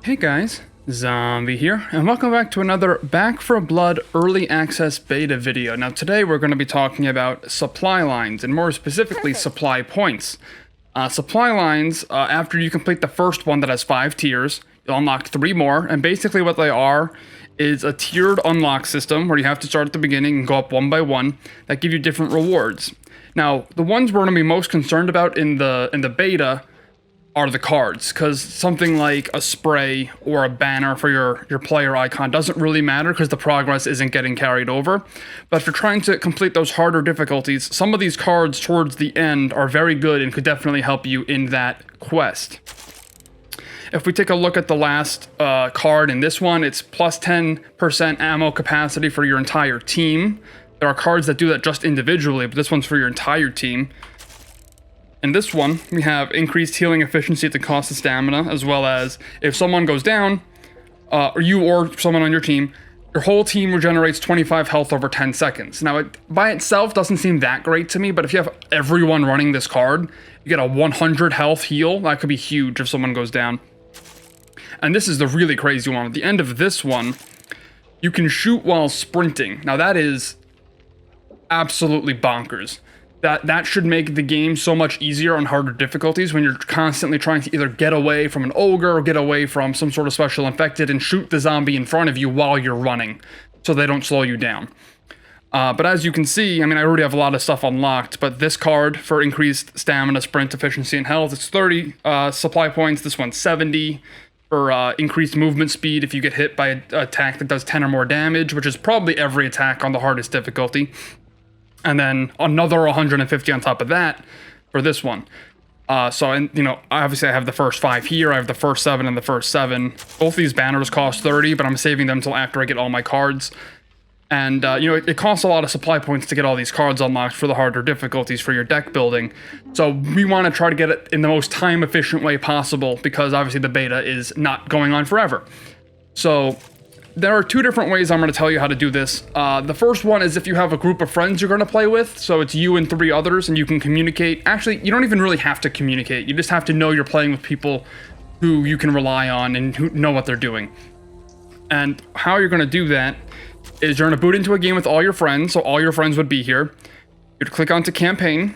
Hey guys, Zombie here, and welcome back to another Back 4 Blood Early Access Beta video. Now today we're going to be talking about supply lines, and more specifically supply points. Supply lines, after you complete the first one that has 5 tiers, you'll unlock 3 more, and basically what they are is a tiered unlock system where you have to start at the beginning and go up one by one that give you different rewards. Now, the ones we're going to be most concerned about in the beta are the cards, because something like a spray or a banner for your player icon doesn't really matter because the progress isn't getting carried over. But if you're trying to complete those harder difficulties, some of these cards towards the end are very good and could definitely help you in that quest. If we take a look at the last card in this one, it's plus 10% ammo capacity for your entire team. There are cards that do that just individually, but this one's for your entire team. In this one, we have increased healing efficiency at the cost of stamina, as well as if someone goes down, or you or someone on your team, your whole team regenerates 25 health over 10 seconds. Now, it by itself doesn't seem that great to me, but if you have everyone running this card, you get a 100 health heal. That could be huge if someone goes down. And this is the really crazy one. At the end of this one, you can shoot while sprinting. Now, that is absolutely bonkers. That should make the game so much easier on harder difficulties when you're constantly trying to either get away from an ogre or get away from some sort of special infected and shoot the zombie in front of you while you're running so they don't slow you down. But as you can see, I mean, I already have a lot of stuff unlocked, but this card for increased stamina, sprint, efficiency, and health, it's 30 supply points. This one's 70 for increased movement speed if you get hit by an attack that does 10 or more damage, which is probably every attack on the hardest difficulty. And then another 150 on top of that for this one. And you know, obviously I have the first 5 here. I have the first 7 and the first 7. Both these banners cost 30, but I'm saving them until after I get all my cards. And, you know, it costs a lot of supply points to get all these cards unlocked for the harder difficulties for your deck building. So we want to try to get it in the most time-efficient way possible, because obviously the beta is not going on forever. So there are 2 different ways I'm going to tell you how to do this. The first one is if you have a group of friends you're going to play with, so it's you and 3 others, and you can communicate. Actually, you don't even really have to communicate. You just have to know you're playing with people who you can rely on and who know what they're doing. And how you're going to do that is you're going to boot into a game with all your friends, so all your friends would be here. You'd click onto campaign,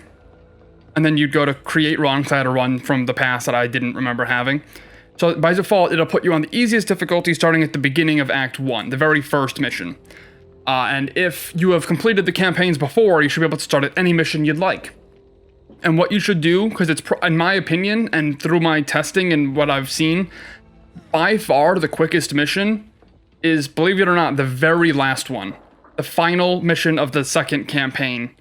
and then you'd go to create run, because I had a run from the past that I didn't remember having. So by default, it'll put you on the easiest difficulty starting at the beginning of Act 1, the very first mission. And if you have completed the campaigns before, you should be able to start at any mission you'd like. And what you should do, because it's, in my opinion, and through my testing and what I've seen, by far the quickest mission is, believe it or not, the very last one. The final mission of the second campaign.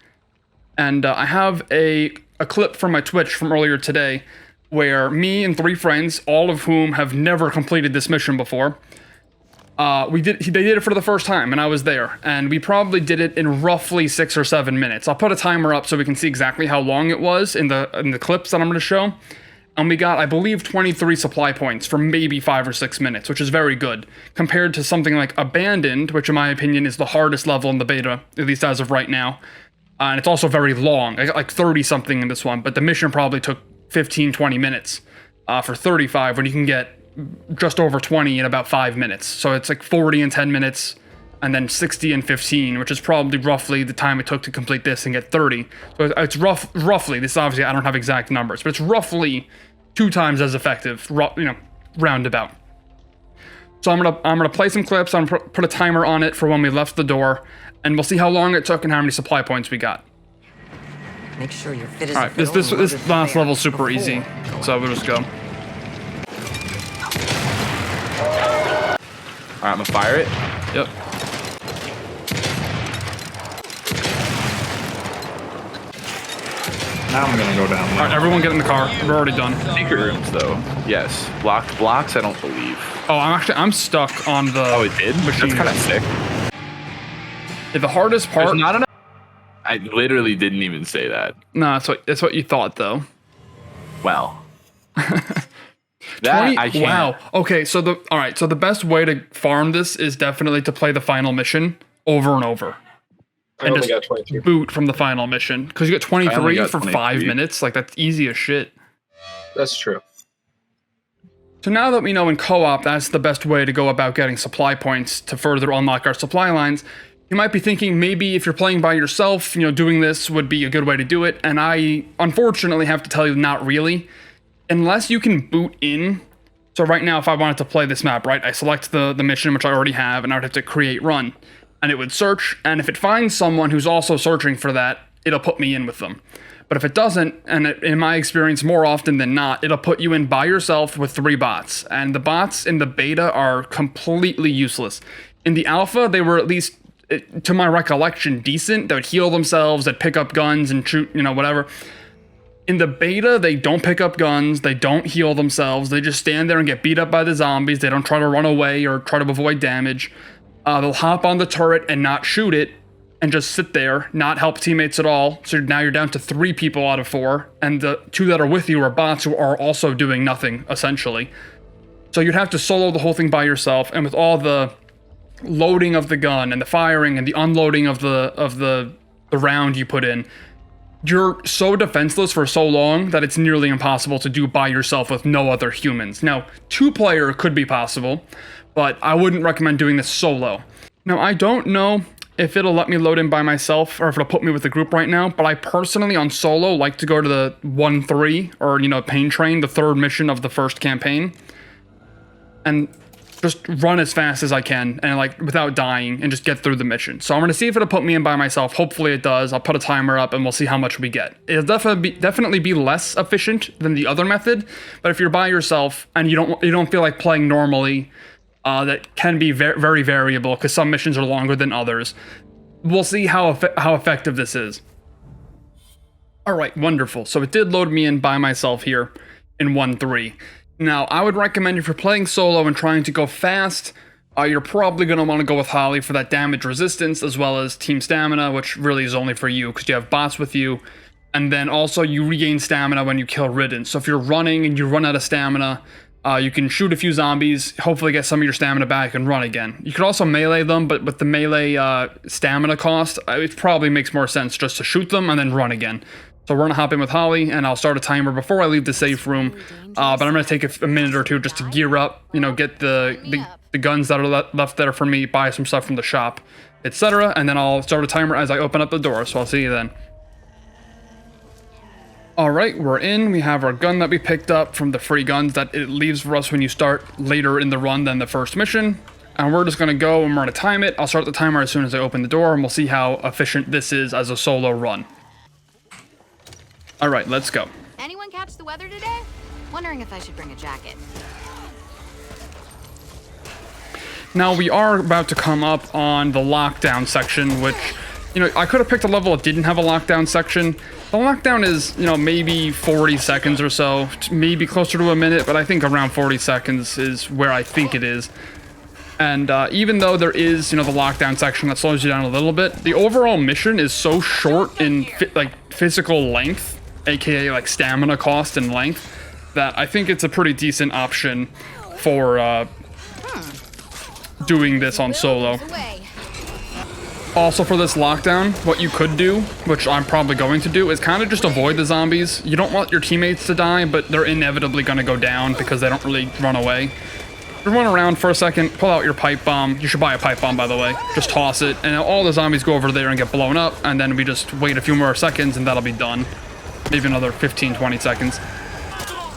And I have a clip from my Twitch from earlier today where me and 3 friends, all of whom have never completed this mission before, they did it for the first time, and I was there. And we probably did it in roughly 6 or 7 minutes. I'll put a timer up so we can see exactly how long it was in the clips that I'm going to show. And we got, I believe, 23 supply points for maybe 5 or 6 minutes, which is very good, compared to something like Abandoned, which in my opinion is the hardest level in the beta, at least as of right now. And it's also very long, like 30 something in this one, but the mission probably took 15-20 minutes for 35, when you can get just over 20 in about 5 minutes. So it's like 40 in 10 minutes, and then 60 in 15, which is probably roughly the time it took to complete this and get 30. So it's roughly, this is obviously, I don't have exact numbers, but it's roughly 2 times as effective, you know, roundabout. So I'm gonna play some clips. I'm gonna put a timer on it for when we left the door, and we'll see how long it took and how many supply points we got. Make sure you're fit as All right, this last level's super easy, so we'll just go. Alright, I'm gonna fire it. Yep. Now I'm gonna go down there. All right, everyone get in the car. We're already done. Secret rooms, though. Yes. Locked blocks, I don't believe. Oh, I'm stuck on the. Oh, it did? Machine That's kind of gun. sick. Yeah, the hardest part. There's not enough. I literally didn't even say that. No, that's what you thought though. Well. that 20, I can't. wow. Okay, so the best way to farm this is definitely to play the final mission over and over. I And only just got 23. boot from the final mission, because you get I only 23 got for 5 23. minutes. Like, that's easy as shit. That's true. So now that we know in co-op that's the best way to go about getting supply points to further unlock our supply lines, you might be thinking maybe if you're playing by yourself, doing this would be a good way to do it, and I unfortunately have to tell you not really. Unless you can boot in. So right now if I wanted to play this map, right, I select the mission, which I already have, and I would have to create run. And it would search, and if it finds someone who's also searching for that, it'll put me in with them. But if it doesn't, and in my experience more often than not, it'll put you in by yourself with 3 bots. And the bots in the beta are completely useless. In the alpha, they were at least, to my recollection, decent. They would heal themselves, they'd pick up guns and shoot, whatever. In the beta, they don't pick up guns, they don't heal themselves, they just stand there and get beat up by the zombies, they don't try to run away or try to avoid damage. They'll hop on the turret and not shoot it, and just sit there, not help teammates at all. So now you're down to 3 people out of 4, and the 2 that are with you are bots who are also doing nothing, essentially. So you'd have to solo the whole thing by yourself, and with all the loading of the gun and the firing and the unloading of the round you put in, you're so defenseless for so long that it's nearly impossible to do by yourself with no other humans. Now, 2-player could be possible, but I wouldn't recommend doing this solo. Now, I don't know if it'll let me load in by myself or if it'll put me with the group right now, but I personally on solo like to go to the 1-3 or Pain Train, the 3rd mission of the first campaign, and just run as fast as I can and without dying and just get through the mission. So I'm gonna see if it'll put me in by myself. Hopefully it does. I'll put a timer up and we'll see how much we get. It'll definitely be less efficient than the other method, but if you're by yourself and you don't feel like playing normally, that can be very variable because some missions are longer than others. We'll see how effective this is. All right, wonderful. So it did load me in by myself here in 1-3. Now, I would recommend if you're playing solo and trying to go fast, you're probably going to want to go with Holly for that damage resistance as well as team stamina, which really is only for you because you have bots with you. And then also you regain stamina when you kill Ridden. So if you're running and you run out of stamina, you can shoot a few zombies, hopefully get some of your stamina back and run again. You could also melee them, but with the melee stamina cost, it probably makes more sense just to shoot them and then run again. So we're gonna hop in with Holly, and I'll start a timer before I leave the safe room. But I'm gonna take a minute or two just to gear up, get the guns that are left there for me, buy some stuff from the shop, etc. And then I'll start a timer as I open up the door, so I'll see you then. Alright, we're in. We have our gun that we picked up from the free guns that it leaves for us when you start later in the run than the first mission. And we're just going to go and we're going to time it. I'll start the timer as soon as I open the door, and we'll see how efficient this is as a solo run. Alright, let's go. Anyone catch the weather today? Wondering if I should bring a jacket. Now, we are about to come up on the lockdown section, which, I could have picked a level that didn't have a lockdown section. The lockdown is, maybe 40 seconds or so, maybe closer to a minute, but I think around 40 seconds is where I think it is. And even though there is, the lockdown section that slows you down a little bit, the overall mission is so short in, physical length, aka, stamina cost and length, that I think it's a pretty decent option for, doing this on solo. Also for this lockdown, what you could do, which I'm probably going to do, is kind of just avoid the zombies. You don't want your teammates to die, but they're inevitably going to go down because they don't really run away. Just run around for a second, pull out your pipe bomb. You should buy a pipe bomb, by the way. Just toss it, and all the zombies go over there and get blown up, and then we just wait a few more seconds and that'll be done. Maybe another 15-20 seconds.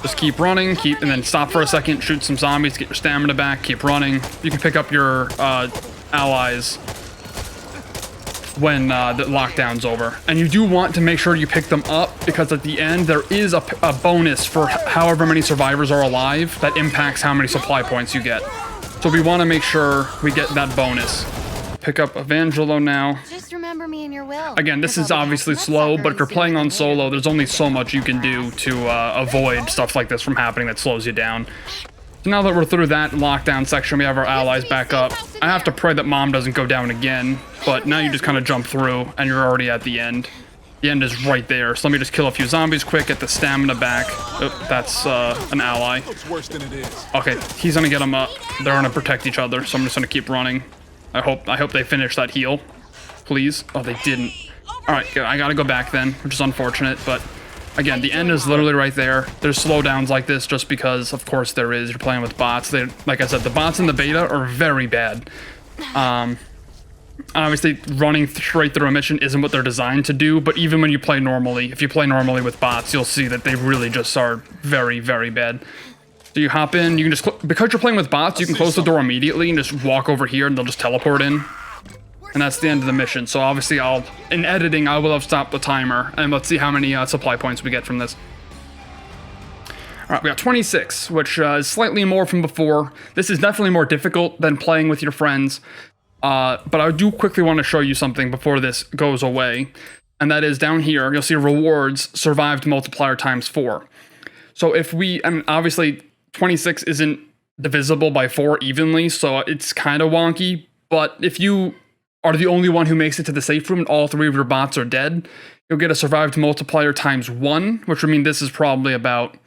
Just keep running, and then stop for a second, shoot some zombies, get your stamina back, keep running. You can pick up your allies when the lockdown's over. And you do want to make sure you pick them up, because at the end there is a bonus for however many survivors are alive that impacts how many supply points you get. So we want to make sure we get that bonus. Pick up Evangelo now. Just remember me in your will. Again, this is obviously slow, but if you're playing on solo, there's only so much you can do to avoid stuff like this from happening that slows you down. So now that we're through that lockdown section, we have our allies back up. I have to pray that mom doesn't go down again, but now you just kind of jump through and you're already at the end. The end is right there. So let me just kill a few zombies quick, get the stamina back. Oh, that's an ally. Okay, he's gonna get them up. They're gonna protect each other, so I'm just gonna keep running. I hope they finish that heal, please. Oh, they didn't. All right, good. I gotta go back then, which is unfortunate, but Again, the end is literally right there. There's slowdowns like this just because, of course, there is. You're playing with bots. Like I said, the bots in the beta are very bad. Obviously, running straight through a mission isn't what they're designed to do, but even when you play normally, if you play normally with bots, you'll see that they really just are very, very bad. So you hop in, you can just, because you're playing with bots, you can close the door immediately and just walk over here and they'll just teleport in. And that's the end of the mission. So obviously in editing, I will have stopped the timer, and let's see how many supply points we get from this. All right, we got 26, which is slightly more from before. This is definitely more difficult than playing with your friends. But I do quickly want to show you something before this goes away. And that is down here, you'll see rewards survived multiplier times 4. So if and obviously 26 isn't divisible by 4 evenly, so it's kind of wonky. But if you are the only one who makes it to the safe room and all 3 of your bots are dead, you'll get a survived multiplier times 1, which would mean this is probably about,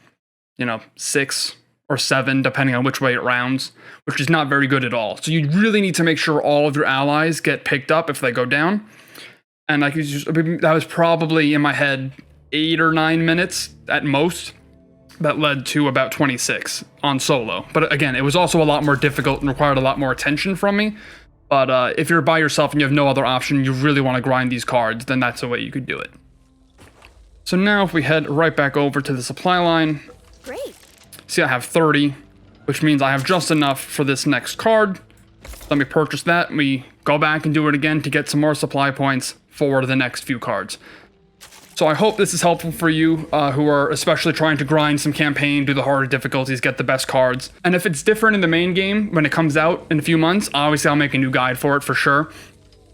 6 or 7, depending on which way it rounds, which is not very good at all. So you really need to make sure all of your allies get picked up if they go down. And that was probably in my head 8 or 9 minutes at most. That led to about 26 on solo. But again, it was also a lot more difficult and required a lot more attention from me. But if you're by yourself and you have no other option, you really want to grind these cards, then that's the way you could do it. So now if we head right back over to the supply line. Great. See, I have 30, which means I have just enough for this next card. Let me purchase that, and we go back and do it again to get some more supply points for the next few cards. So I hope this is helpful for you who are especially trying to grind some campaign, do the harder difficulties, get the best cards. And if it's different in the main game when it comes out in a few months, obviously I'll make a new guide for it for sure.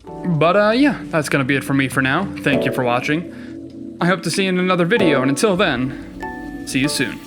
But yeah, that's going to be it for me for now. Thank you for watching. I hope to see you in another video, and until then, see you soon.